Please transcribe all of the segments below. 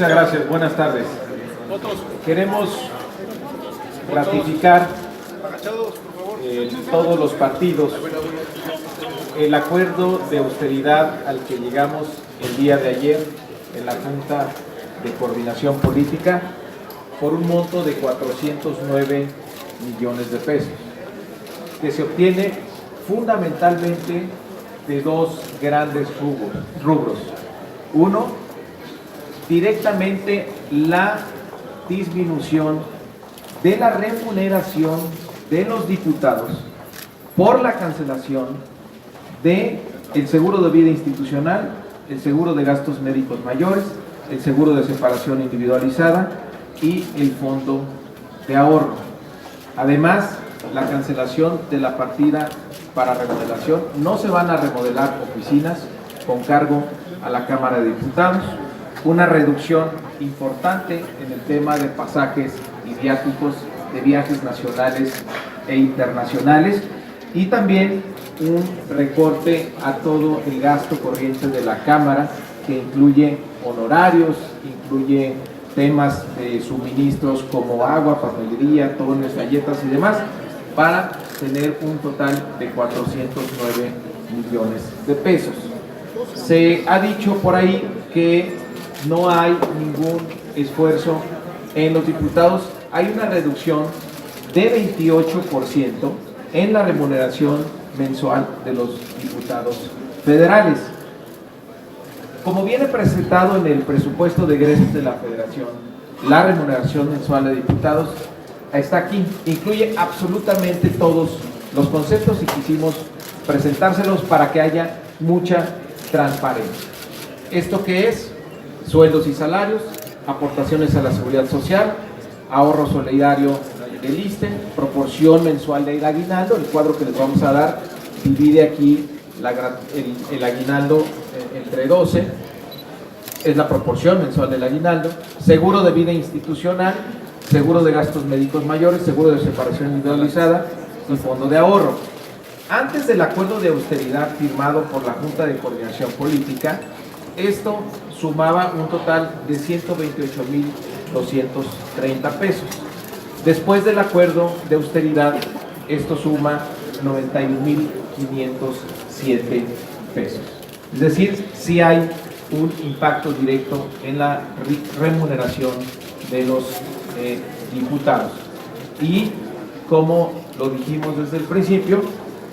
Muchas gracias, buenas tardes. Queremos ratificar todos los partidos el acuerdo de austeridad al que llegamos el día de ayer en la Junta de Coordinación Política por un monto de 409 millones de pesos, que se obtiene fundamentalmente de dos grandes rubros. Uno, directamente la disminución de la remuneración de los diputados por la cancelación del seguro de vida institucional, el seguro de gastos médicos mayores, el seguro de separación individualizada y el fondo de ahorro. Además, la cancelación de la partida para remodelación. No se van a remodelar oficinas con cargo a la Cámara de Diputados. Una reducción importante en el tema de pasajes y viáticos de viajes nacionales e internacionales, y también un recorte a todo el gasto corriente de la Cámara, que incluye honorarios, incluye temas de suministros como agua, papelería, tones, galletas y demás, para tener un total de 409 millones de pesos. Se ha dicho por ahí que no hay ningún esfuerzo en los diputados. Hay una reducción de 28% en la remuneración mensual de los diputados federales. Como viene presentado en el presupuesto de egresos de la Federación, la remuneración mensual de diputados está aquí, incluye absolutamente todos los conceptos y quisimos presentárselos para que haya mucha transparencia. ¿Esto qué es? Sueldos y salarios, aportaciones a la seguridad social, ahorro solidario del ISSSTE, proporción mensual del aguinaldo. El cuadro que les vamos a dar divide aquí el aguinaldo entre 12, es la proporción mensual del aguinaldo, seguro de vida institucional, seguro de gastos médicos mayores, seguro de separación individualizada y fondo de ahorro. Antes del acuerdo de austeridad firmado por la Junta de Coordinación Política, esto sumaba un total de 128,230 pesos. Después del acuerdo de austeridad, esto suma 91,507 pesos. Es decir, sí hay un impacto directo en la remuneración de los diputados. Y como lo dijimos desde el principio,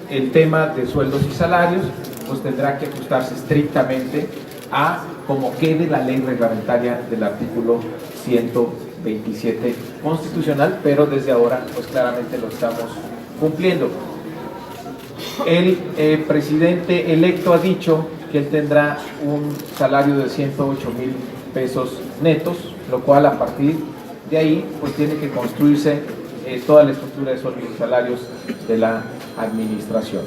el tema de sueldos y salarios pues tendrá que ajustarse estrictamente a como quede la ley reglamentaria del artículo 127 constitucional, pero desde ahora pues claramente lo estamos cumpliendo. El presidente electo ha dicho que él tendrá un salario de 108,000 pesos netos, lo cual a partir de ahí pues tiene que construirse toda la estructura de sueldos y salarios de la administración.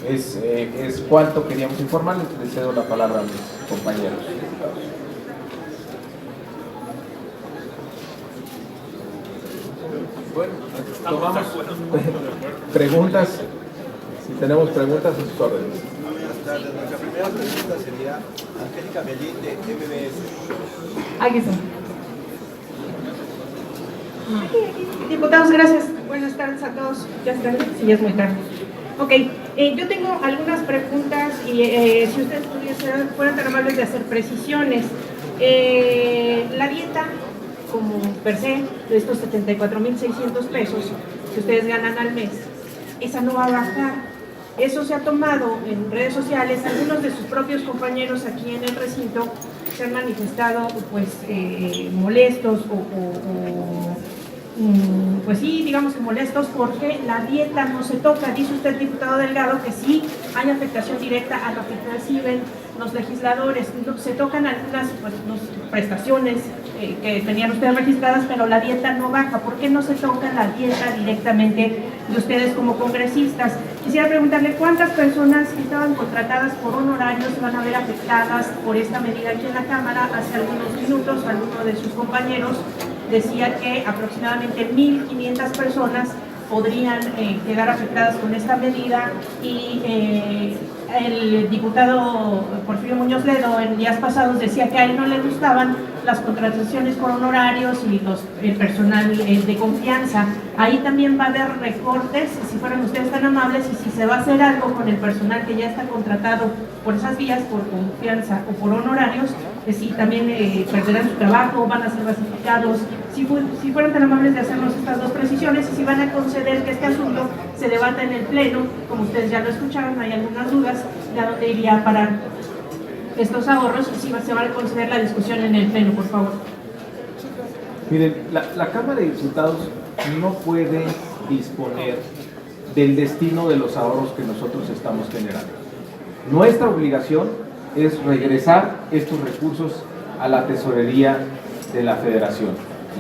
Es cuanto queríamos informarles. Les cedo la palabra a mis compañeros. Bueno, tomamos preguntas. Si tenemos preguntas, a sus órdenes. Nuestra primera pregunta sería Angélica Mellín de MBS. Aquí está. Diputados, gracias. Buenas tardes a todos. Ya es tarde, sí, ya es muy tarde. Ok, yo tengo algunas preguntas y si ustedes fueran tan amables de hacer precisiones. La dieta, como per se, de estos 74,600 pesos que ustedes ganan al mes, esa no va a bajar. Eso se ha tomado en redes sociales. Algunos de sus propios compañeros aquí en el recinto se han manifestado pues molestos pues sí, digamos que molestos porque la dieta no se toca. Dice usted, diputado Delgado, que sí hay afectación directa a lo que perciben los legisladores. Se tocan algunas prestaciones que tenían ustedes registradas, pero la dieta no baja. ¿Por qué no se toca la dieta directamente de ustedes como congresistas? Quisiera preguntarle cuántas personas que estaban contratadas por honorarios se van a ver afectadas por esta medida aquí en la Cámara. Hace algunos minutos alguno de sus compañeros decía que aproximadamente 1,500 personas podrían quedar afectadas con esta medida, y el diputado Porfirio Muñoz Ledo en días pasados decía que a él no le gustaban las contrataciones por honorarios y el personal de confianza. Ahí también va a haber recortes, si fueran ustedes tan amables, y si se va a hacer algo con el personal que ya está contratado por esas vías, por confianza o por honorarios, si también perderán su trabajo, van a ser basificados. Si fueran tan amables de hacernos estas dos precisiones, y si van a conceder que este asunto se debata en el Pleno, como ustedes ya lo escucharon, hay algunas dudas de a dónde iría a parar estos ahorros, y si se va a conceder la discusión en el Pleno, por favor. Miren, la Cámara de Diputados no puede disponer del destino de los ahorros que nosotros estamos generando. Nuestra obligación es regresar estos recursos a la tesorería de la Federación.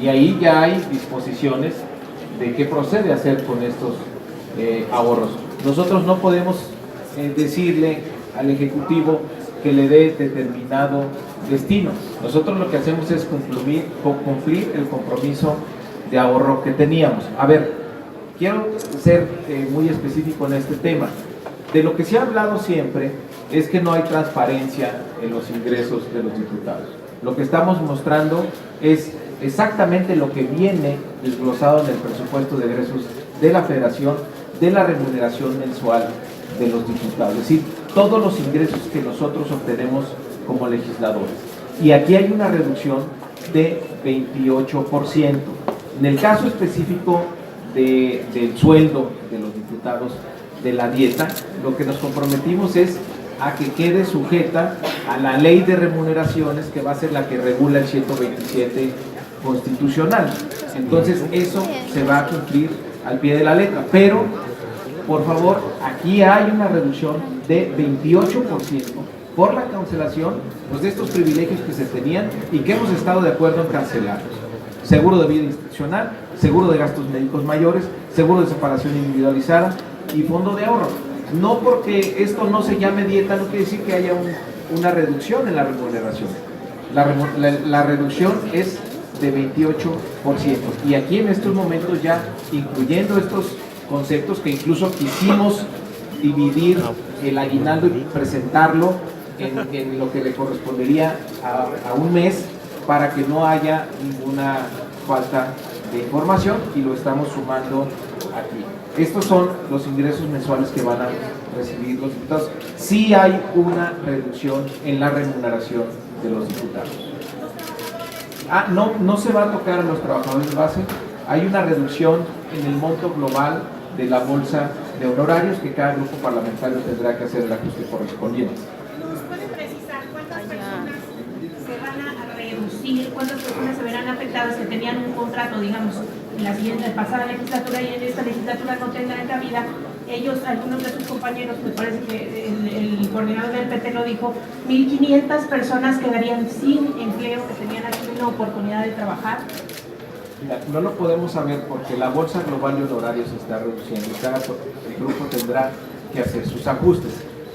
Y ahí ya hay disposiciones de qué procede a hacer con estos ahorros. Nosotros no podemos decirle al Ejecutivo que le dé determinado destino. Nosotros lo que hacemos es cumplir el compromiso de ahorro que teníamos. A ver, quiero ser muy específico en este tema. De lo que se ha hablado siempre es que no hay transparencia en los ingresos de los diputados. Lo que estamos mostrando es exactamente lo que viene desglosado en el presupuesto de egresos de la Federación, de la remuneración mensual de los diputados, es decir, todos los ingresos que nosotros obtenemos como legisladores. Y aquí hay una reducción de 28%. En el caso específico del sueldo de los diputados, de la dieta, lo que nos comprometimos es a que quede sujeta a la ley de remuneraciones, que va a ser la que regula el 127 constitucional. Entonces eso se va a cumplir al pie de la letra, pero por favor, aquí hay una reducción de 28% por la cancelación pues, de estos privilegios que se tenían y que hemos estado de acuerdo en cancelar. Seguro de vida institucional, seguro de gastos médicos mayores, seguro de separación individualizada y fondo de ahorro. No porque esto no se llame dieta, no quiere decir que haya una reducción en la remuneración. La reducción es de 28%. Y aquí en estos momentos ya, incluyendo estos conceptos que incluso quisimos dividir el aguinaldo y presentarlo en lo que le correspondería a un mes para que no haya ninguna falta de información, y lo estamos sumando aquí. Estos son los ingresos mensuales que van a recibir los diputados. Sí hay una reducción en la remuneración de los diputados. No se va a tocar a los trabajadores de base. Hay una reducción en el monto global de la bolsa de honorarios que cada grupo parlamentario tendrá que hacer el ajuste correspondiente. ¿Nos puede precisar cuántas personas se van a reducir, cuántas personas se verán afectadas que tenían un contrato, digamos, en la siguiente, pasada legislatura, y en esta legislatura no tendrán cabida? Ellos, algunos de sus compañeros, me parece que el coordinador del PT lo dijo, 1.500 personas quedarían sin empleo, que tenían aquí una oportunidad de trabajar. Mira, no lo podemos saber porque la bolsa global de honorarios se está reduciendo. Cada grupo tendrá que hacer sus ajustes.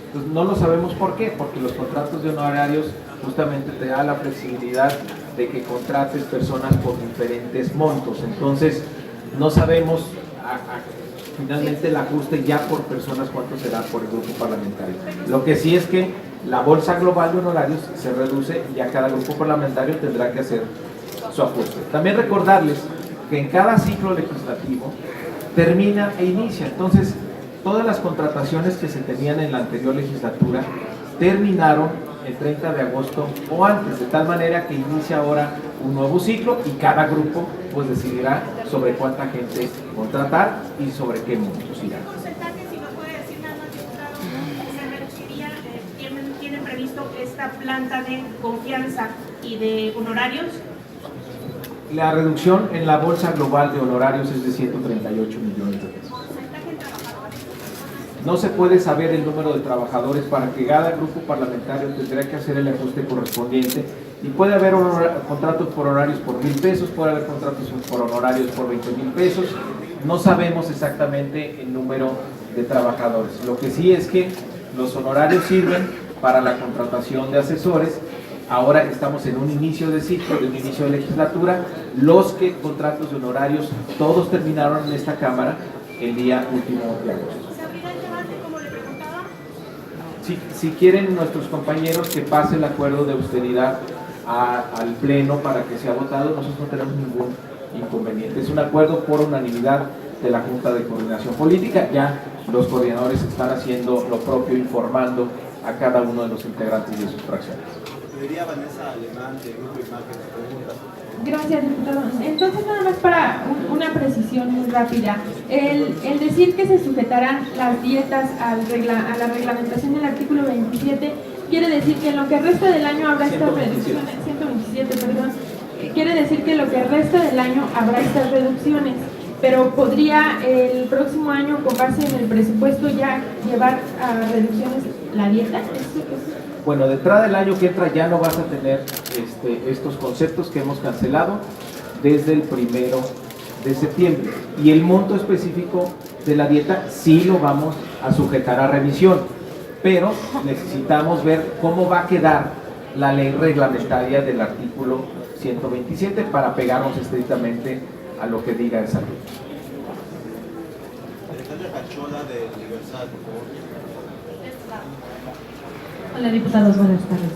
Entonces, no lo sabemos por qué, porque los contratos de honorarios justamente te da la flexibilidad de que contrates personas por diferentes montos. Entonces, no sabemos finalmente el ajuste ya por personas cuánto será por el grupo parlamentario. Lo que sí es que la bolsa global de honorarios se reduce y ya cada grupo parlamentario tendrá que hacer su ajuste. También recordarles que en cada ciclo legislativo termina e inicia. Entonces, todas las contrataciones que se tenían en la anterior legislatura terminaron el 30 de agosto o antes, de tal manera que inicia ahora un nuevo ciclo y cada grupo pues decidirá sobre cuánta gente contratar y sobre qué montos irá. ¿Porcentaje, si nos puede decir nada más, diputado, se reduciría, tienen previsto esta planta de confianza y de honorarios? La reducción en la bolsa global de honorarios es de 138 millones de pesos. ¿Porcentaje en trabajadores? No se puede saber el número de trabajadores para que cada grupo parlamentario tendrá que hacer el ajuste correspondiente, y puede haber contratos por honorarios por 1,000 pesos, puede haber contratos por honorarios por 20,000 pesos. No sabemos exactamente el número de trabajadores. Lo que sí es que los honorarios sirven para la contratación de asesores. Ahora estamos en un inicio de ciclo, de un inicio de legislatura. Los contratos de honorarios todos terminaron en esta Cámara el día último de agosto. ¿Se abrirá el debate como le preguntaba? Si quieren nuestros compañeros que pase el acuerdo de austeridad al Pleno para que sea votado, nosotros no tenemos ningún inconveniente. Es un acuerdo por unanimidad de la Junta de Coordinación Política. Ya los coordinadores están haciendo lo propio, informando a cada uno de los integrantes de sus fracciones. Pediría Vanessa Alemán de Grupo Imagen preguntas. Gracias, diputado. Entonces, nada más para una precisión muy rápida. El decir que se sujetarán las dietas a la reglamentación del artículo 27, quiere decir que en lo que resta del año habrá estas reducciones, 127, perdón, quiere decir que lo que resta del año habrá estas reducciones, pero podría el próximo año, con base en el presupuesto, ya llevar a reducciones la dieta. Bueno, de entrada del año que entra ya no vas a tener estos conceptos que hemos cancelado desde el 1 de septiembre. Y el monto específico de la dieta sí lo vamos a sujetar a revisión, pero necesitamos ver cómo va a quedar la ley reglamentaria del artículo 127 para pegarnos estrictamente a lo que diga esa ley. Alejandra Cachola de Universal, por favor. Hola diputados, buenas tardes.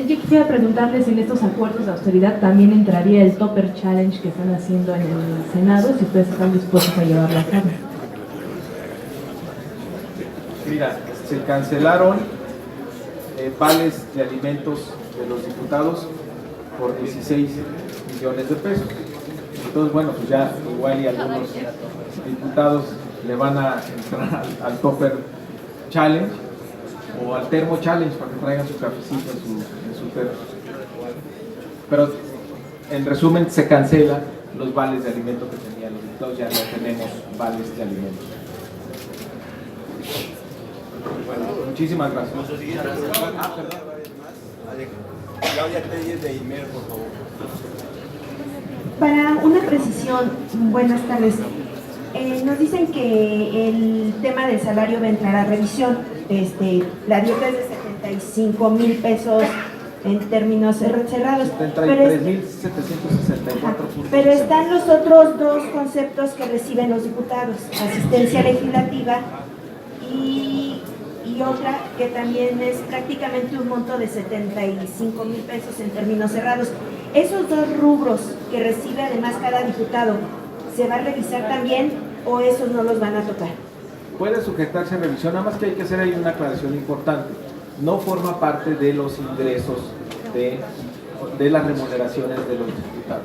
Yo quisiera preguntarles si en estos acuerdos de austeridad también entraría el Topper Challenge que están haciendo en el Senado, si ustedes están dispuestos a llevarlo a cabo. Mira, se cancelaron vales de alimentos de los diputados por 16 millones de pesos. Entonces, bueno, pues ya igual y algunos diputados le van a entrar al Topper Challenge o al Termo Challenge para que traigan su cafecito en su termo. Pero en resumen se cancelan los vales de alimento que tenían los diputados, ya no tenemos vales de alimento. Bueno, muchísimas gracias. Nuestro siguiente programa, Claudia Telles de Imer, por favor. Para una precisión, buenas tardes. Nos dicen que el tema del salario va a entrar a revisión. La dieta es de 75,000 pesos en términos cerrados. 73,764. Pero están los otros dos conceptos que reciben los diputados: asistencia legislativa y otra que también es prácticamente un monto de 75,000 pesos en términos cerrados. Esos dos rubros que recibe además cada diputado, ¿se va a revisar también o esos no los van a tocar? Puede sujetarse a revisión, nada más que hay que hacer ahí una aclaración importante. No forma parte de los ingresos de las remuneraciones de los diputados.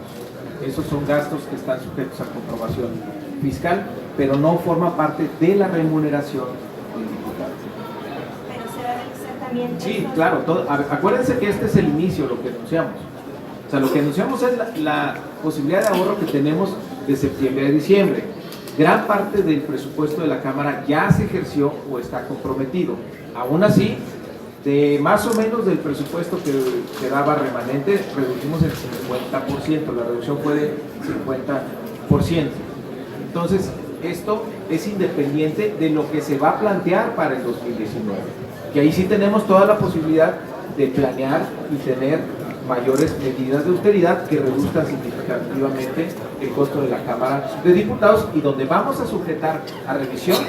Esos son gastos que están sujetos a comprobación fiscal, pero no forma parte de la remuneración del diputado. ¿Pero se va a revisar también? Sí, claro. Acuérdense que este es el inicio, lo que anunciamos. O sea, lo que anunciamos es la posibilidad de ahorro que tenemos de septiembre a diciembre. Gran parte del presupuesto de la Cámara ya se ejerció o está comprometido. Aún así, de más o menos del presupuesto que quedaba remanente, reducimos el 50%. La reducción fue de 50%. Entonces, esto es independiente de lo que se va a plantear para el 2019. Que ahí sí tenemos toda la posibilidad de planear y tener mayores medidas de austeridad que reduzcan significativamente el costo de la Cámara de Diputados y donde vamos a sujetar a revisión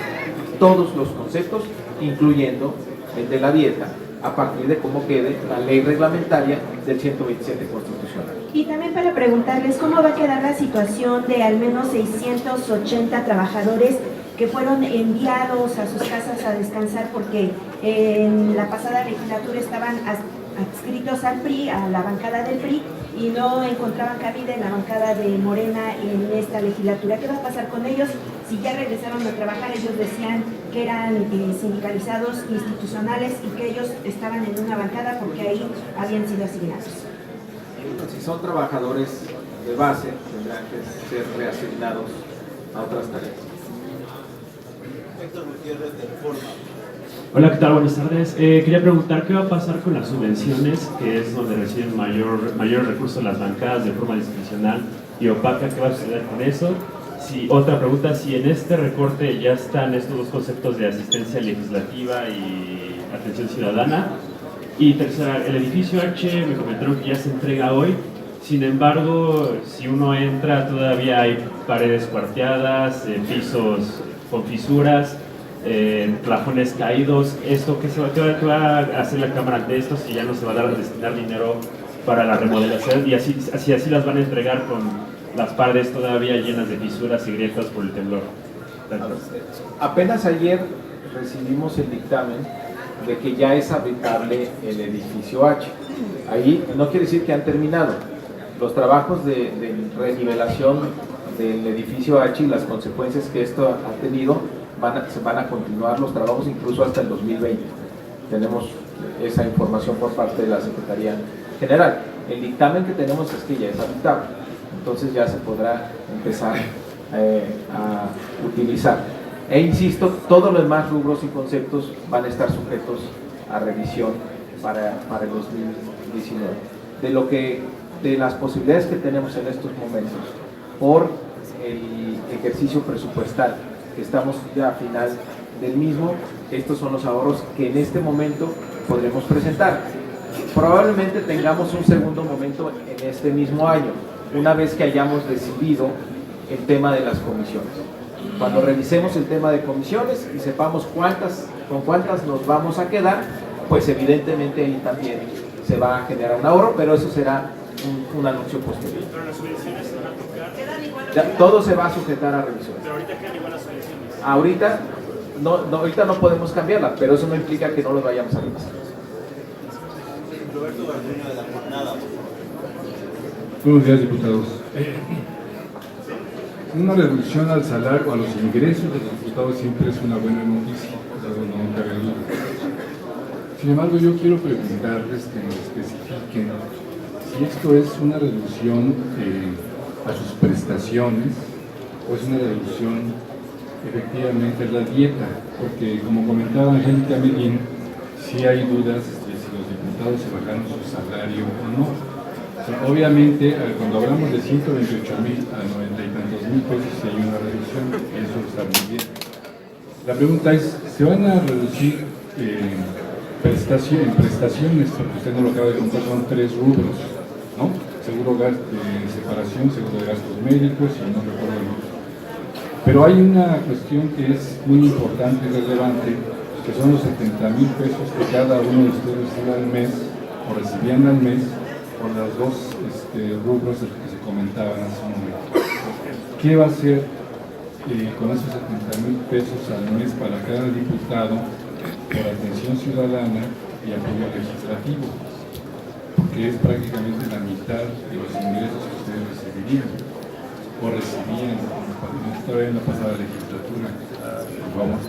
todos los conceptos, incluyendo el de la dieta, a partir de cómo quede la ley reglamentaria del 127 constitucional. Y también para preguntarles cómo va a quedar la situación de al menos 680 trabajadores que fueron enviados a sus casas a descansar porque en la pasada legislatura estaban adscritos al PRI, a la bancada del PRI, y no encontraban cabida en la bancada de Morena en esta legislatura. ¿Qué va a pasar con ellos? Si ya regresaron a trabajar, ellos decían que eran sindicalizados institucionales y que ellos estaban en una bancada porque ahí habían sido asignados. Si son trabajadores de base, tendrán que ser reasignados a otras tareas. Héctor Gutiérrez de Reforma. Hola, ¿qué tal? Buenas tardes. Quería preguntar qué va a pasar con las subvenciones, que es donde reciben mayor recursos las bancadas de forma discrecional y opaca. ¿Qué va a suceder con eso? Otra pregunta, si en este recorte ya están estos dos conceptos de asistencia legislativa y atención ciudadana. Y tercera, el edificio H me comentaron que ya se entrega hoy. Sin embargo, si uno entra, todavía hay paredes cuarteadas, pisos con fisuras, plafones caídos. ¿Qué va a hacer la Cámara ante esto si ya no se va a destinar dinero para la remodelación y así las van a entregar con las paredes todavía llenas de fisuras y grietas por el temblor. Apenas ayer recibimos el dictamen de que ya es habitable el edificio H. Ahí no quiere decir que han terminado. Los trabajos de renivelación del edificio H y las consecuencias que esto ha tenido se van a continuar los trabajos incluso hasta el 2020. Tenemos esa información por parte de la Secretaría General. El dictamen que tenemos es que ya es habitable, entonces ya se podrá empezar a utilizar. E insisto, todos los demás rubros y conceptos van a estar sujetos a revisión para el 2019. De las posibilidades que tenemos en estos momentos por el ejercicio presupuestal, que estamos ya a final del mismo, estos son los ahorros que en este momento podremos presentar. Probablemente tengamos un segundo momento en este mismo año, una vez que hayamos decidido el tema de las comisiones. Cuando revisemos el tema de comisiones y sepamos con cuántas nos vamos a quedar, pues evidentemente ahí también se va a generar un ahorro, pero eso será un anuncio posterior. Pero las subvenciones se van a tocar. Todo se va a sujetar a revisiones. Pero ahorita quedan igual las subvenciones. Ahorita no podemos cambiarlas, pero eso no implica que no los vayamos a revisar. Roberto Garduño de la Jornada, por favor. Buenos días, diputados. Una reducción al salario, a los ingresos de los diputados siempre es una buena noticia, no cabe duda. Sin embargo, yo quiero preguntarles que nos especifiquen si esto es una reducción a sus prestaciones o es una reducción efectivamente a la dieta, porque como comentaba Angélica Medina, sí hay dudas de si los diputados se bajaron su salario o no. O sea, obviamente, cuando hablamos de 128,000 a 90 y tantos mil pesos, sí hay una reducción, eso está muy bien. La pregunta es, ¿se van a reducir prestaciones? Porque usted no lo acaba de contar, son 3 rubros, ¿no? Seguro de separación, seguro de gastos médicos y no recuerdo el otro. Pero hay una cuestión que es muy importante y relevante, que son los 70,000 pesos que cada uno de ustedes recibe al mes, o recibían al mes, por los dos rubros de los que se comentaban hace un momento. ¿Qué va a hacer con esos 70,000 pesos al mes para cada diputado por atención ciudadana y apoyo legislativo? Porque es prácticamente la mitad de los ingresos que ustedes recibirían o recibían todavía en la pasada legislatura. Vamos.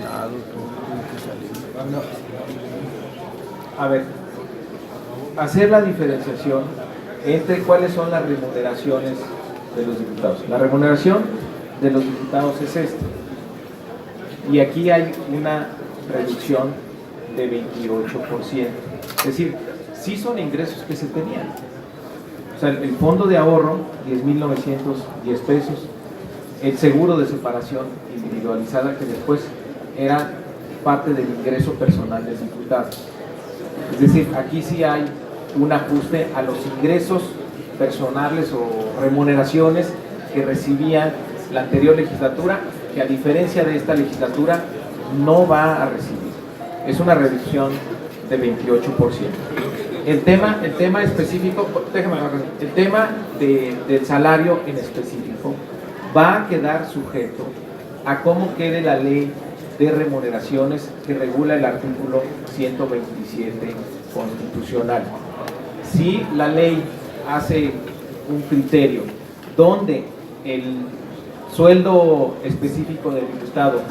A ver, hacer la diferenciación entre cuáles son las remuneraciones de los diputados. La remuneración de los diputados es esta. Y aquí hay una reducción de 28%. Es decir, sí son ingresos que se tenían. O sea, el fondo de ahorro, 10,910 pesos, el seguro de separación individualizada, que después era parte del ingreso personal del diputado. Es decir, aquí sí hay un ajuste a los ingresos personales o remuneraciones que recibía la anterior legislatura, que a diferencia de esta legislatura no va a recibir. Es una reducción de 28%. El tema específico, el tema del salario en específico va a quedar sujeto a cómo quede la ley de remuneraciones que regula el artículo 127 constitucional. Si la ley hace un criterio donde el sueldo específico del diputado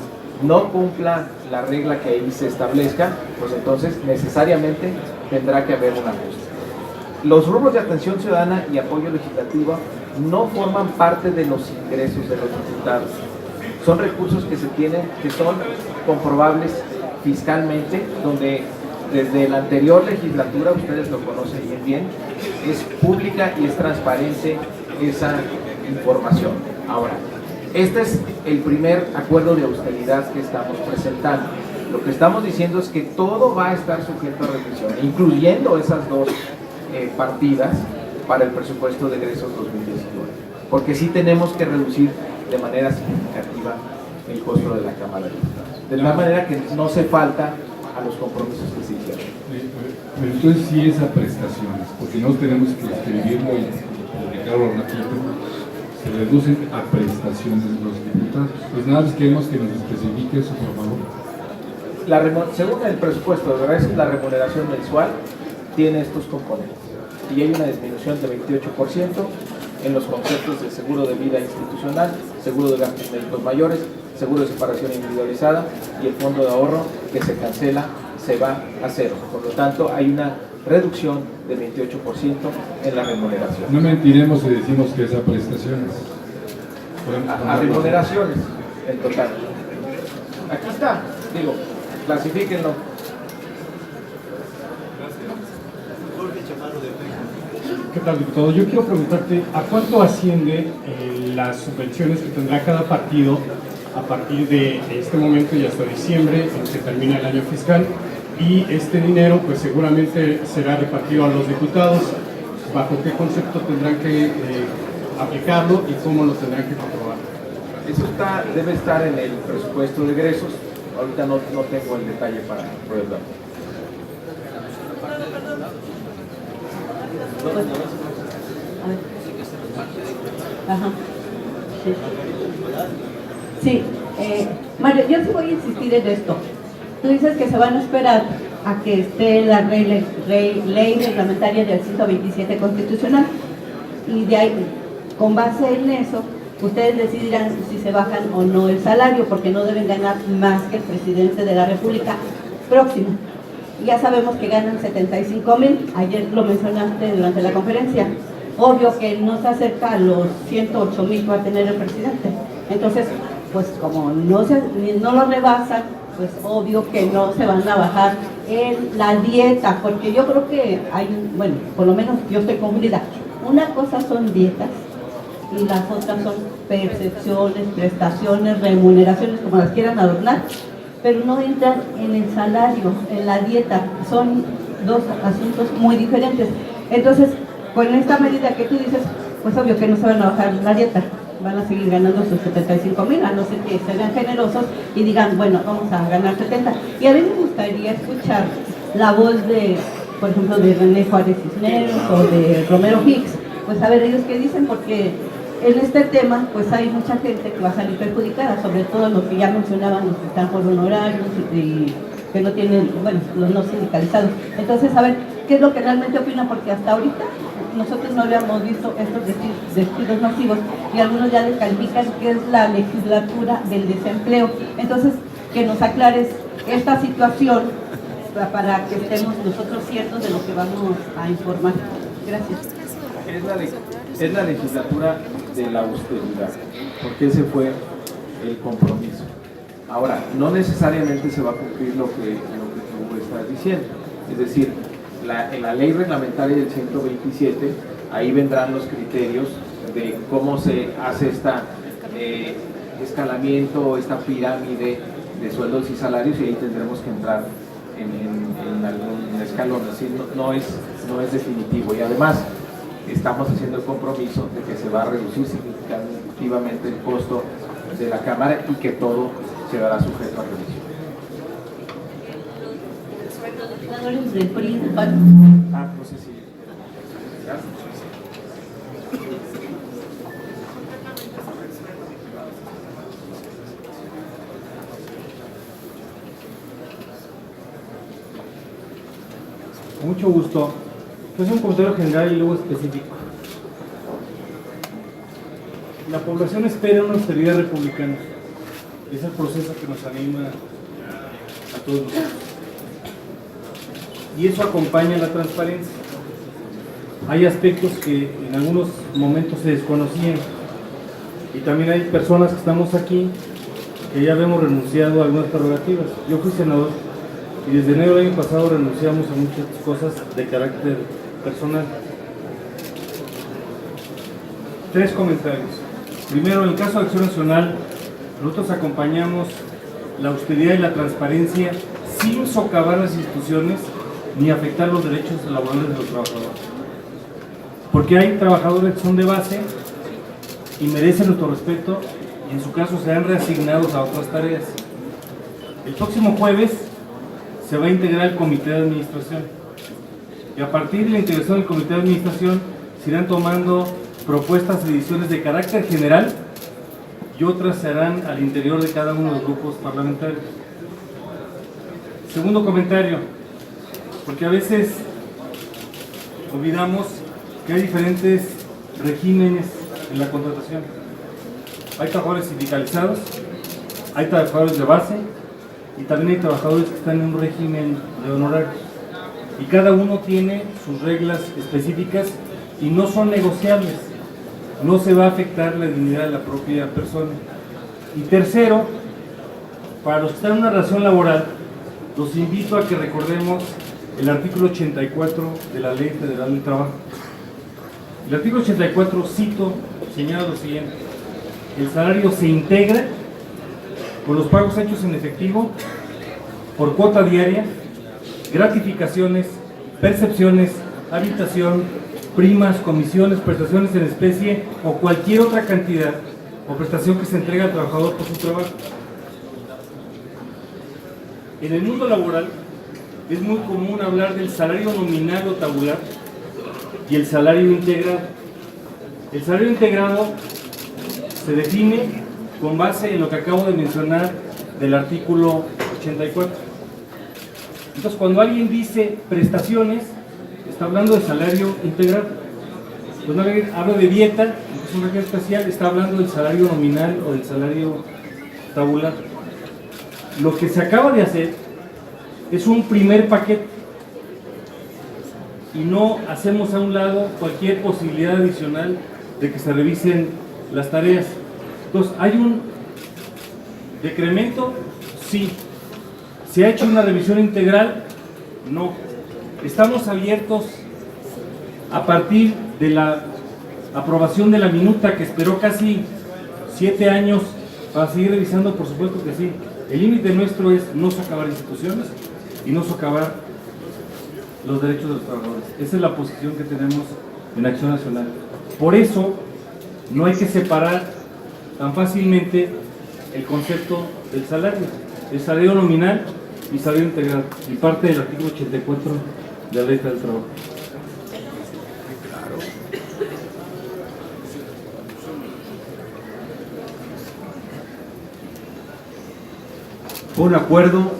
no cumpla la regla que ahí se establezca, pues entonces necesariamente tendrá que haber un ajuste. Los rubros de atención ciudadana y apoyo legislativo no forman parte de los ingresos de los diputados. Son recursos que se tienen, que son comprobables fiscalmente, donde desde la anterior legislatura, ustedes lo conocen muy bien, es pública y es transparente esa información. Ahora, este es el primer acuerdo de austeridad que estamos presentando. Lo que estamos diciendo es que todo va a estar sujeto a revisión, incluyendo esas dos partidas para el presupuesto de egresos 2019, porque sí tenemos que reducir de manera significativa el costo de la Cámara de Diputados, de tal manera que no se falta a los compromisos que se hicieron. Pero entonces sí es a prestaciones, porque si no tenemos que escribirlo y publicarlo rápido, se reducen a prestaciones de los diputados. Pues nada más queremos que nos especifique eso, por favor. Según el presupuesto de Regresos, la remuneración mensual tiene estos componentes y hay una disminución de 28% en los conceptos de seguro de vida institucional, seguro de gastos médicos mayores, seguro de separación individualizada y el fondo de ahorro que se cancela se va a cero. Por lo tanto, hay una reducción de 28% en la remuneración. No mentiremos si decimos que es a prestaciones. A remuneraciones en total. Aquí está, digo, clasifíquenlo. ¿Qué tal, diputado? Yo quiero preguntarte, ¿a cuánto asciende las subvenciones que tendrá cada partido a partir de este momento y hasta diciembre, en que termina el año fiscal? Y este dinero, pues seguramente será repartido a los diputados. ¿Bajo qué concepto tendrán que aplicarlo y cómo lo tendrán que comprobar? Eso debe estar en el presupuesto de egresos. Ahorita no tengo el detalle para poderlo. Ajá. Sí, Mario, yo sí voy a insistir en esto. Tú dices que se van a esperar a que esté la ley reglamentaria del 127 constitucional y de ahí, con base en eso, ustedes decidirán si se bajan o no el salario, porque no deben ganar más que el presidente de la República próximo. Ya sabemos que ganan 75,000, ayer lo mencionaste durante la conferencia. Obvio que no se acerca a los 108,000 que va a tener el presidente. Entonces, pues como no lo rebasan, pues obvio que no se van a bajar en la dieta, porque yo creo que hay, bueno, por lo menos yo estoy confundida. Una cosa son dietas y las otras son percepciones, prestaciones, remuneraciones, como las quieran adornar, pero no entran en el salario, en la dieta. Son dos asuntos muy diferentes. Entonces, con esta medida que tú dices, pues obvio que no se van a bajar la dieta, van a seguir ganando sus 75,000, a no ser que sean generosos y digan, bueno, vamos a ganar 70. Y a mí me gustaría escuchar la voz de, por ejemplo, de René Juárez Cisneros o de Romero Hicks, pues a ver ellos qué dicen, porque en este tema pues hay mucha gente que va a salir perjudicada, sobre todo los que ya mencionaban, los que están por honorarios y que no tienen, bueno, los no sindicalizados. Entonces, a ver, ¿qué es lo que realmente opinan? Porque hasta ahorita nosotros no habíamos visto estos despidos masivos y algunos ya les califican que es la legislatura del desempleo. Entonces, que nos aclares esta situación para que estemos nosotros ciertos de lo que vamos a informar. Gracias. Es la legislatura de la austeridad, porque ese fue el compromiso. Ahora, no necesariamente se va a cumplir lo que tú estás diciendo. Es decir, en la ley reglamentaria del 127, ahí vendrán los criterios de cómo se hace esta escalamiento, esta pirámide de sueldos y salarios, y ahí tendremos que entrar en algún escalón. Así no es definitivo, y además estamos haciendo el compromiso de que se va a reducir significativamente el costo de la Cámara y que todo se verá sujeto a revisión. Del PRI, No sé si... ¿Ya? Mucho gusto. Es un comentario general y luego específico. La población espera una austeridad republicana. Es el proceso que nos anima a todos nosotros. Y eso acompaña la transparencia. Hay aspectos que en algunos momentos se desconocían. Y también hay personas que estamos aquí que ya habíamos renunciado a algunas prerrogativas. Yo fui senador y desde enero del año pasado renunciamos a muchas cosas de carácter personal. 3 comentarios. Primero, en el caso de Acción Nacional, nosotros acompañamos la austeridad y la transparencia sin socavar las instituciones ni afectar los derechos laborales de los trabajadores. Porque hay trabajadores que son de base y merecen nuestro respeto y en su caso serán reasignados a otras tareas. El próximo jueves se va a integrar el comité de administración y a partir de la integración del comité de administración se irán tomando propuestas y decisiones de carácter general y otras se harán al interior de cada uno de los grupos parlamentarios. Segundo comentario, porque a veces olvidamos que hay diferentes regímenes en la contratación. Hay trabajadores sindicalizados, hay trabajadores de base y también hay trabajadores que están en un régimen de honorarios. Y cada uno tiene sus reglas específicas y no son negociables. No se va a afectar la dignidad de la propia persona. Y tercero, para los que están en una relación laboral, los invito a que recordemos el artículo 84 de la Ley Federal del Trabajo. El artículo 84, cito, señala lo siguiente: el salario se integra con los pagos hechos en efectivo, por cuota diaria, gratificaciones, percepciones, habitación, primas, comisiones, prestaciones en especie o cualquier otra cantidad o prestación que se entrega al trabajador por su trabajo. En el mundo laboral es muy común hablar del salario nominal o tabular y el salario integrado. El salario integrado se define con base en lo que acabo de mencionar del artículo 84. Entonces, cuando alguien dice prestaciones, está hablando de salario integral. Cuando alguien habla de dieta, que es un régimen especial, está hablando del salario nominal o del salario tabular. Lo que se acaba de hacer es un primer paquete y no hacemos a un lado cualquier posibilidad adicional de que se revisen las tareas. Entonces, ¿hay un decremento? Sí. ¿Se ha hecho una revisión integral? No. Estamos abiertos a partir de la aprobación de la minuta que esperó casi 7 años para seguir revisando, por supuesto que sí. El límite nuestro es no socavar instituciones y no socavar los derechos de los trabajadores. Esa es la posición que tenemos en Acción Nacional. Por eso no hay que separar tan fácilmente el concepto del salario. El salario nominal y salario integral, y parte del artículo 84 de la Ley del Trabajo. Fue un acuerdo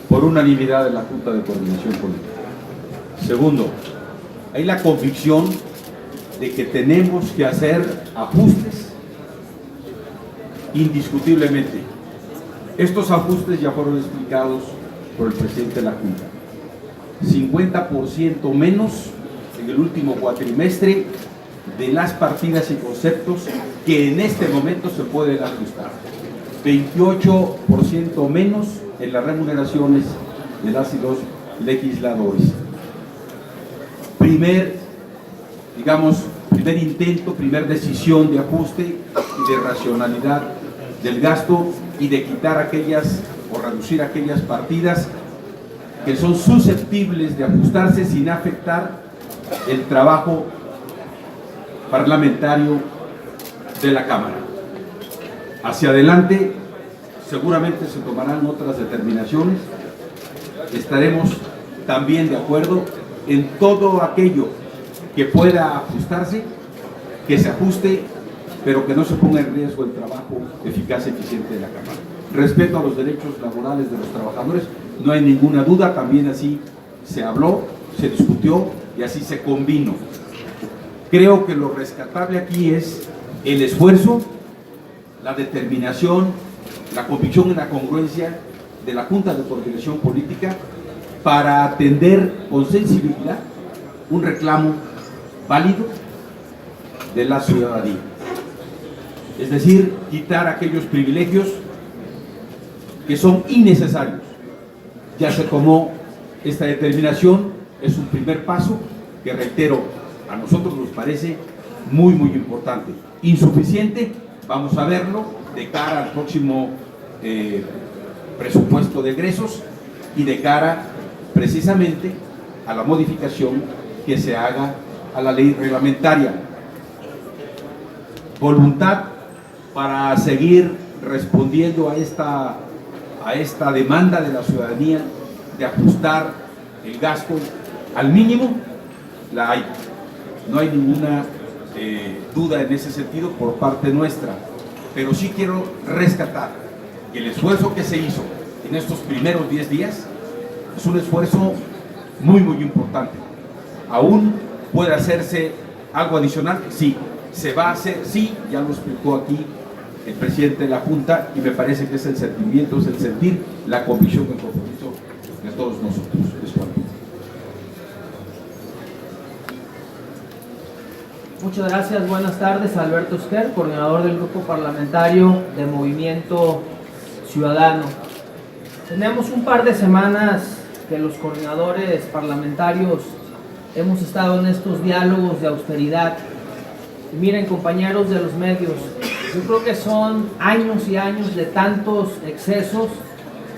por unanimidad de la Junta de Coordinación Política. Segundo, hay la convicción de que tenemos que hacer ajustes indiscutiblemente. Estos ajustes ya fueron explicados por el presidente de la Junta. 50% menos en el último cuatrimestre de las partidas y conceptos que en este momento se pueden ajustar. 28% menos en las remuneraciones de las y los legisladores. Primer intento, primer decisión de ajuste y de racionalidad del gasto y de quitar aquellas o reducir aquellas partidas que son susceptibles de ajustarse sin afectar el trabajo parlamentario de la Cámara. Hacia adelante seguramente se tomarán otras determinaciones. Estaremos también de acuerdo en todo aquello que pueda ajustarse, que se ajuste, pero que no se ponga en riesgo el trabajo eficaz y eficiente de la Cámara. Respeto a los derechos laborales de los trabajadores, no hay ninguna duda, también así se habló, se discutió y así se convino. Creo que lo rescatable aquí es el esfuerzo, la determinación, la convicción y la congruencia de la Junta de Coordinación Política para atender con sensibilidad un reclamo válido de la ciudadanía. Es decir, quitar aquellos privilegios que son innecesarios. Ya se tomó esta determinación, es un primer paso que, reitero, a nosotros nos parece muy importante. Insuficiente, vamos a verlo de cara al próximo presupuesto de egresos y de cara precisamente a la modificación que se haga a la ley reglamentaria. Voluntad para seguir respondiendo a esta demanda de la ciudadanía de ajustar el gasto al mínimo la hay. No hay ninguna duda en ese sentido por parte nuestra, pero sí quiero rescatar que el esfuerzo que se hizo en estos primeros 10 días es un esfuerzo muy importante. Aún puede hacerse algo adicional, sí, se va a hacer, sí, ya lo explicó aquí el presidente de la Junta, y me parece que es el sentimiento, es el sentir, la convicción, el compromiso de todos nosotros. Muchas gracias, buenas tardes. Alberto Esquer, coordinador del Grupo Parlamentario de Movimiento Ciudadano. Tenemos un par de semanas que los coordinadores parlamentarios hemos estado en estos diálogos de austeridad. Y miren, compañeros de los medios, yo creo que son años y años de tantos excesos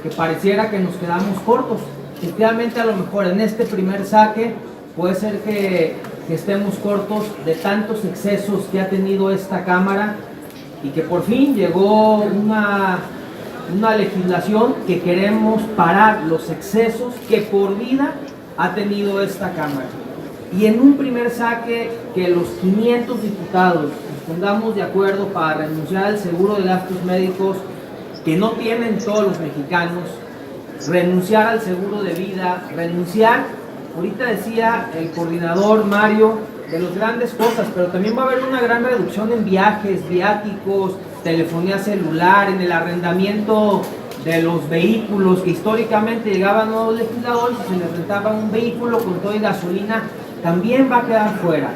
que pareciera que nos quedamos cortos. Efectivamente, a lo mejor en este primer saque puede ser que estemos cortos de tantos excesos que ha tenido esta Cámara y que por fin llegó una legislación que queremos parar los excesos que por vida ha tenido esta Cámara. Y en un primer saque que los 500 diputados nos pongamos de acuerdo para renunciar al seguro de gastos médicos que no tienen todos los mexicanos, renunciar al seguro de vida, renunciar. Ahorita decía el coordinador Mario de las grandes cosas, pero también va a haber una gran reducción en viajes, viáticos, telefonía celular, en el arrendamiento de los vehículos, que históricamente llegaban nuevos legisladores y se les rentaba un vehículo con todo y gasolina, también va a quedar fuera.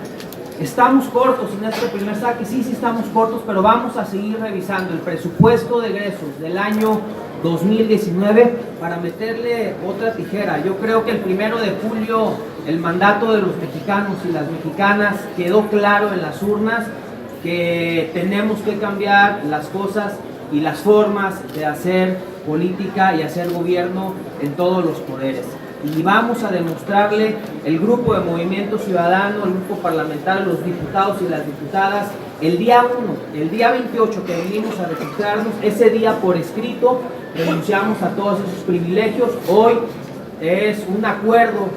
Estamos cortos en este primer saque, sí estamos cortos, pero vamos a seguir revisando el presupuesto de egresos del año 2019 para meterle otra tijera. Yo creo que el 1 de julio el mandato de los mexicanos y las mexicanas quedó claro en las urnas, que tenemos que cambiar las cosas y las formas de hacer política y hacer gobierno en todos los poderes. Y vamos a demostrarle, el grupo de Movimiento Ciudadano, el grupo parlamentario, los diputados y las diputadas, el día 1, el día 28 que venimos a registrarnos, ese día por escrito renunciamos a todos esos privilegios. Hoy es un acuerdo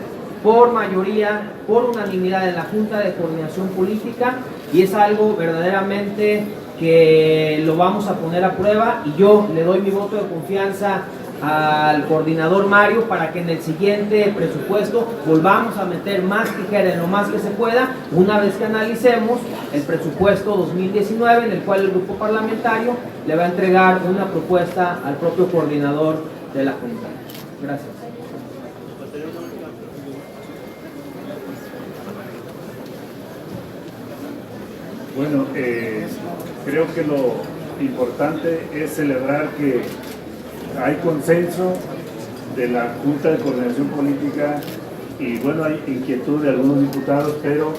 por mayoría, por unanimidad en la Junta de Coordinación Política, y es algo verdaderamente que lo vamos a poner a prueba, y yo le doy mi voto de confianza al coordinador Mario para que en el siguiente presupuesto volvamos a meter más tijera en lo más que se pueda, una vez que analicemos el presupuesto 2019, en el cual el grupo parlamentario le va a entregar una propuesta al propio coordinador de la Junta. Gracias. Bueno, creo que lo importante es celebrar que hay consenso de la Junta de Coordinación Política y bueno, hay inquietud de algunos diputados, pero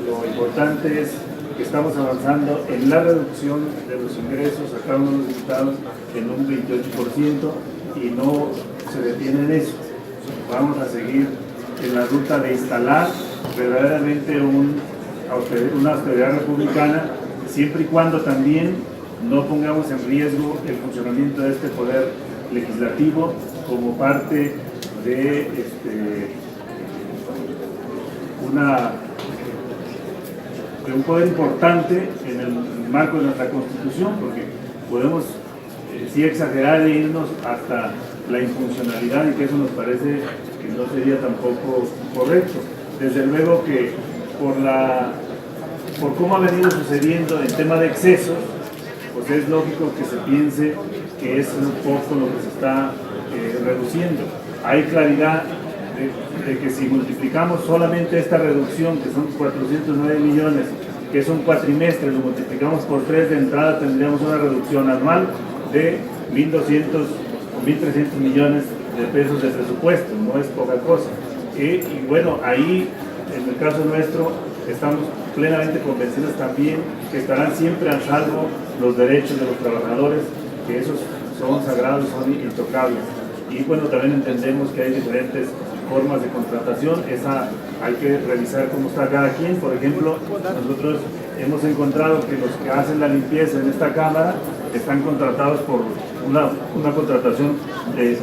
lo importante es que estamos avanzando en la reducción de los ingresos a cada uno de los diputados en un 28% y no se detiene en eso. Vamos a seguir en la ruta de instalar verdaderamente una austeridad republicana, siempre y cuando también no pongamos en riesgo el funcionamiento de este poder legislativo como parte de un poder importante en el marco de nuestra Constitución, porque podemos sí exagerar e irnos hasta la infuncionalidad, y que eso nos parece que no sería tampoco correcto. Desde luego que por cómo ha venido sucediendo el tema de excesos, pues es lógico que se piense que es un poco lo que se está reduciendo. Hay claridad de que si multiplicamos solamente esta reducción, que son 409 millones, que es un cuatrimestre, lo multiplicamos por 3 de entrada, tendríamos una reducción anual de 1.200 o 1.300 millones de pesos de presupuesto, no es poca cosa. Y bueno, ahí, en el caso nuestro, estamos plenamente convencidos también que estarán siempre al salvo los derechos de los trabajadores, que esos son sagrados, son intocables. Y bueno, también entendemos que hay diferentes formas de contratación, esa hay que revisar cómo está cada quien. Por ejemplo, nosotros hemos encontrado que los que hacen la limpieza en esta Cámara están contratados por una contratación de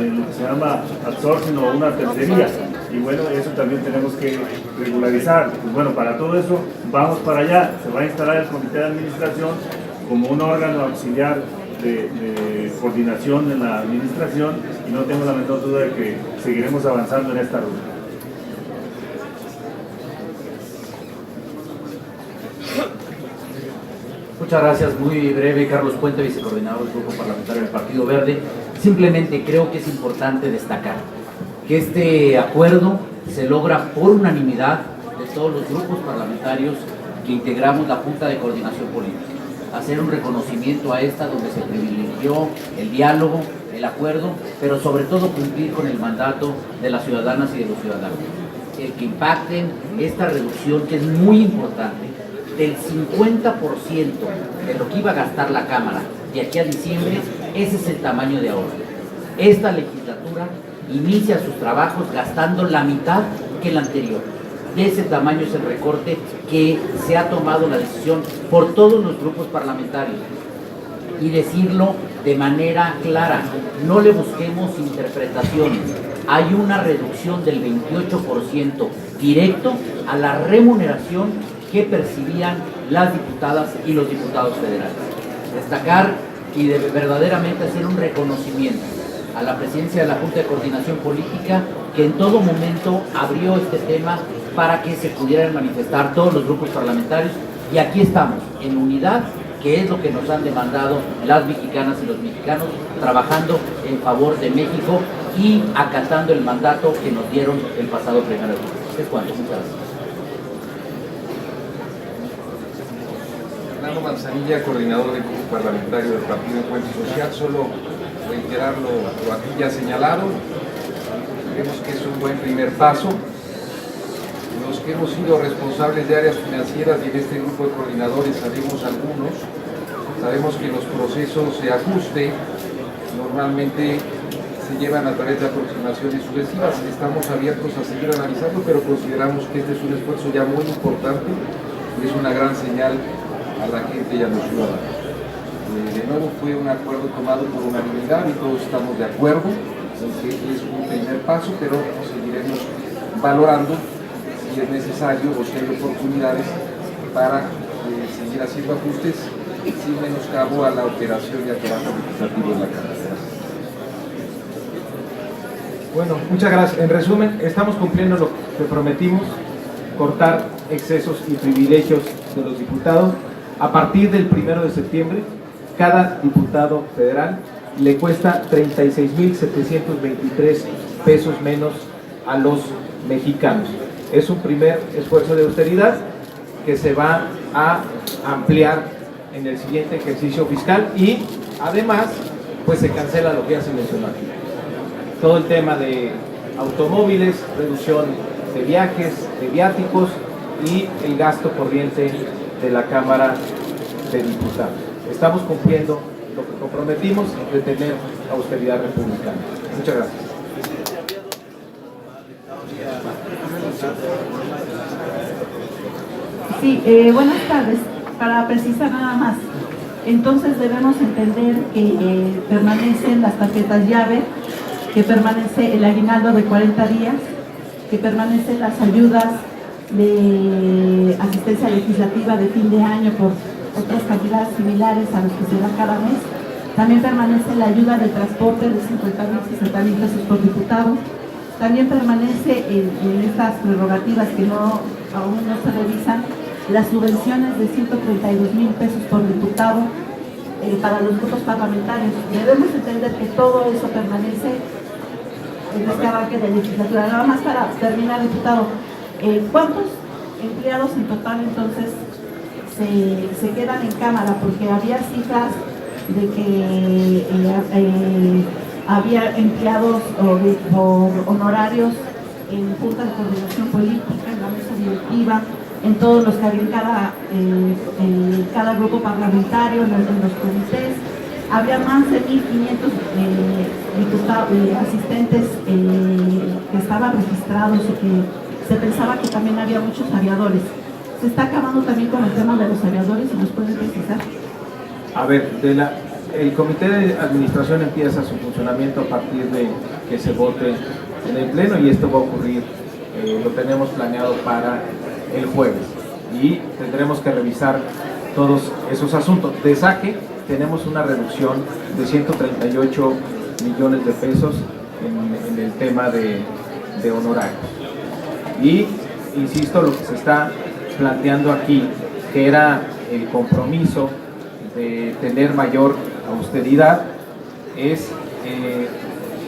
lo que se llama outsourcing o una tercería. y bueno, eso también tenemos que regularizar. Pues bueno, para todo eso vamos para allá, se va a instalar el comité de administración como un órgano auxiliar de coordinación en la administración y no tengo la menor duda de que seguiremos avanzando en esta ruta. Muchas gracias, muy breve, Carlos Puente, vicecoordinador del Grupo Parlamentario del Partido Verde. Simplemente creo que es importante destacar que este acuerdo se logra por unanimidad de todos los grupos parlamentarios que integramos la Junta de Coordinación Política. Hacer un reconocimiento a esta donde se privilegió el diálogo, el acuerdo, pero sobre todo cumplir con el mandato de las ciudadanas y de los ciudadanos. El que impacten esta reducción, que es muy importante, del 50% de lo que iba a gastar la Cámara de aquí a diciembre, ese es el tamaño de ahorro. Esta legislatura inicia sus trabajos gastando la mitad que la anterior. De ese tamaño es el recorte que se ha tomado la decisión por todos los grupos parlamentarios. Y decirlo de manera clara, no le busquemos interpretaciones. Hay una reducción del 28% directo a la remuneración que percibían las diputadas y los diputados federales. Destacar y verdaderamente hacer un reconocimiento a la presidencia de la Junta de Coordinación Política, que en todo momento abrió este tema para que se pudieran manifestar todos los grupos parlamentarios, y aquí estamos, en unidad, que es lo que nos han demandado las mexicanas y los mexicanos, trabajando en favor de México y acatando el mandato que nos dieron el pasado 1 de julio. Es cuanto, muchas gracias. Fernando Manzanilla, coordinador del Grupo Parlamentario del Partido Encuentro Social, solo reiterar lo aquí ya señalado. Creemos que es un buen primer paso. Los que hemos sido responsables de áreas financieras y en este grupo de coordinadores sabemos algunos, sabemos que los procesos de ajuste normalmente se llevan a través de aproximaciones sucesivas. Estamos abiertos a seguir analizando, pero consideramos que este es un esfuerzo ya muy importante y es una gran señal a la gente y a los ciudadanos. De nuevo fue un acuerdo tomado por unanimidad y todos estamos de acuerdo en que es un primer paso, pero seguiremos valorando si es necesario o si hay oportunidades para seguir haciendo ajustes sin menoscabo a la operación y al trabajo legislativo de la Cámara. Bueno, muchas gracias. En resumen, estamos cumpliendo lo que prometimos, cortar excesos y privilegios de los diputados. A partir del 1 de septiembre, cada diputado federal le cuesta 36,723 pesos menos a los mexicanos. Es un primer esfuerzo de austeridad que se va a ampliar en el siguiente ejercicio fiscal y además pues se cancela lo que ya se mencionó aquí. Todo el tema de automóviles, reducción de viajes, de viáticos y el gasto corriente de la Cámara de Diputados. Estamos cumpliendo lo que comprometimos de tener austeridad republicana. Muchas gracias. Sí, buenas tardes. Para precisar nada más, entonces debemos entender que permanecen las tarjetas llave, que permanece el aguinaldo de 40 días, que permanecen las ayudas de asistencia legislativa de fin de año por otras cantidades similares a los que se da cada mes. También permanece la ayuda de transporte de 50,000, 60,000 pesos por diputado. También permanece en estas prerrogativas que aún no se revisan, las subvenciones de 132,000 pesos por diputado para los grupos parlamentarios. Debemos entender que todo eso permanece en este arranque de legislatura. Nada más para terminar, diputado, ¿cuántos empleados en total entonces se quedan en Cámara? Porque había cifras de que había empleados por honorarios en Junta de Coordinación Política, en la mesa directiva, en todos los que había en cada grupo parlamentario, en los comités. Había más de 1,500 asistentes que estaban registrados y que se pensaba que también había muchos aviadores. ¿Se está acabando también con el tema de los aviadores? ¿Se nos pueden precisar? A ver, el comité de administración empieza su funcionamiento a partir de que se vote en el Pleno y esto va a ocurrir, lo tenemos planeado para el jueves y tendremos que revisar todos esos asuntos. De saque tenemos una reducción de 138 millones de pesos en el tema de honorarios. Y insisto, lo que se está planteando aquí, que era el compromiso de tener mayor austeridad, es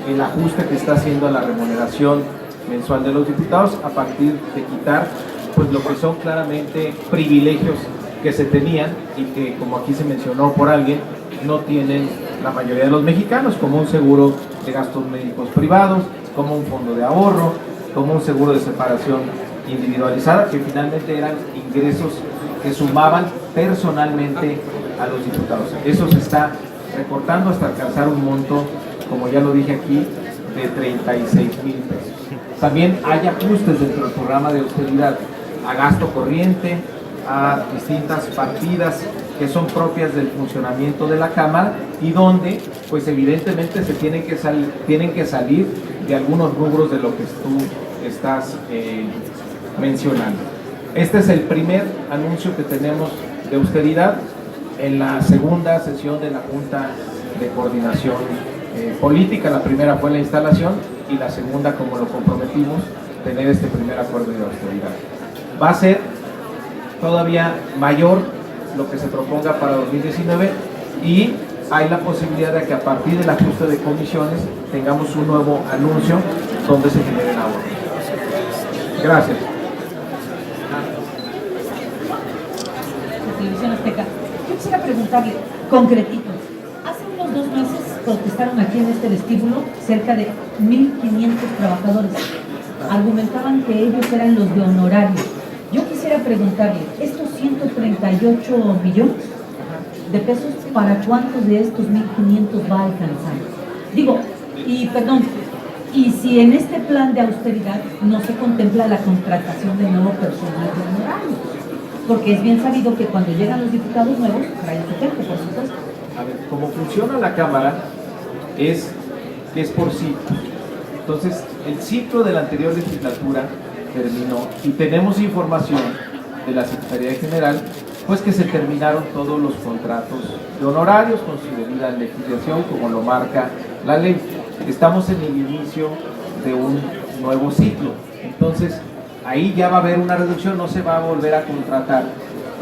el ajuste que está haciendo a la remuneración mensual de los diputados a partir de quitar pues lo que son claramente privilegios que se tenían y que, como aquí se mencionó por alguien, no tienen la mayoría de los mexicanos, como un seguro de gastos médicos privados, como un fondo de ahorro, como un seguro de separación individualizada, que finalmente eran ingresos que sumaban personalmente a los diputados. Eso se está recortando hasta alcanzar un monto, como ya lo dije aquí, de 36,000 pesos. También hay ajustes dentro del programa de austeridad a gasto corriente, a distintas partidas que son propias del funcionamiento de la Cámara y donde pues evidentemente se tienen que salir de algunos rubros de lo que tú estás mencionando. Este es el primer anuncio que tenemos de austeridad en la segunda sesión de la Junta de Coordinación Política. La primera fue la instalación y la segunda, como lo comprometimos, tener este primer acuerdo de austeridad. Va a ser todavía mayor lo que se proponga para 2019 y hay la posibilidad de que a partir del ajuste de comisiones tengamos un nuevo anuncio donde se generen ahorros. Gracias. Televisión Azteca. Yo quisiera preguntarle, concretito, hace unos 2 meses protestaron aquí en este vestíbulo cerca de 1.500 trabajadores. Argumentaban que ellos eran los de honorario. Yo quisiera preguntarle, ¿estos 138 millones de pesos, para cuántos de estos 1.500 va a alcanzar? Digo, y perdón, y si en este plan de austeridad no se contempla la contratación de nuevo personal de honorarios, porque es bien sabido que cuando llegan los diputados nuevos, traen su gente, por supuesto. A ver, como funciona la Cámara es por ciclo. Entonces, el ciclo de la anterior legislatura terminó y tenemos información de la Secretaría General, pues que se terminaron todos los contratos de honorarios con su debida legislación, como lo marca la ley. Estamos en el inicio de un nuevo ciclo. Entonces, ahí ya va a haber una reducción, no se va a volver a contratar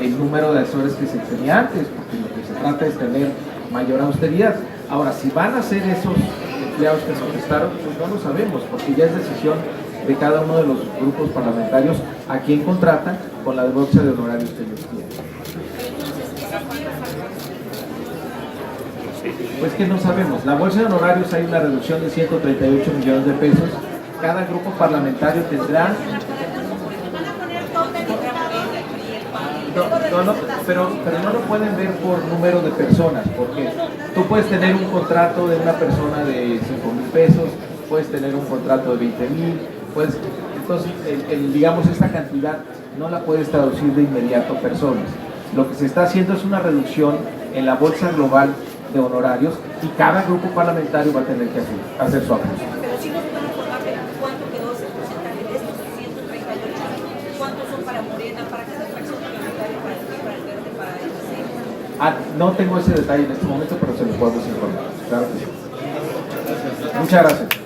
el número de asesores que se tenía antes, porque lo que se trata es tener mayor austeridad. Ahora, si van a ser esos empleados que se prestaron, pues no lo sabemos, porque ya es decisión de cada uno de los grupos parlamentarios a quién contratan con la bolsa de honorarios que ellos tienen. Pues que no sabemos. La bolsa de honorarios hay una reducción de 138 millones de pesos. Cada grupo parlamentario tendrá... pero no lo pueden ver por número de personas, porque tú puedes tener un contrato de una persona de 5,000 pesos, puedes tener un contrato de 20,000, entonces digamos esta cantidad no la puedes traducir de inmediato a personas. Lo que se está haciendo es una reducción en la bolsa global de honorarios y cada grupo parlamentario va a tener que hacer su ajuste. Pero si nos pueden informar de cuánto quedó ese porcentaje de estos 138, cuántos son para Morena, para cada fracción parlamentaria, para el PRI, para el Verde, para el PC. No tengo ese detalle en este momento, pero se lo podemos informar. Claro que sí. Muchas gracias.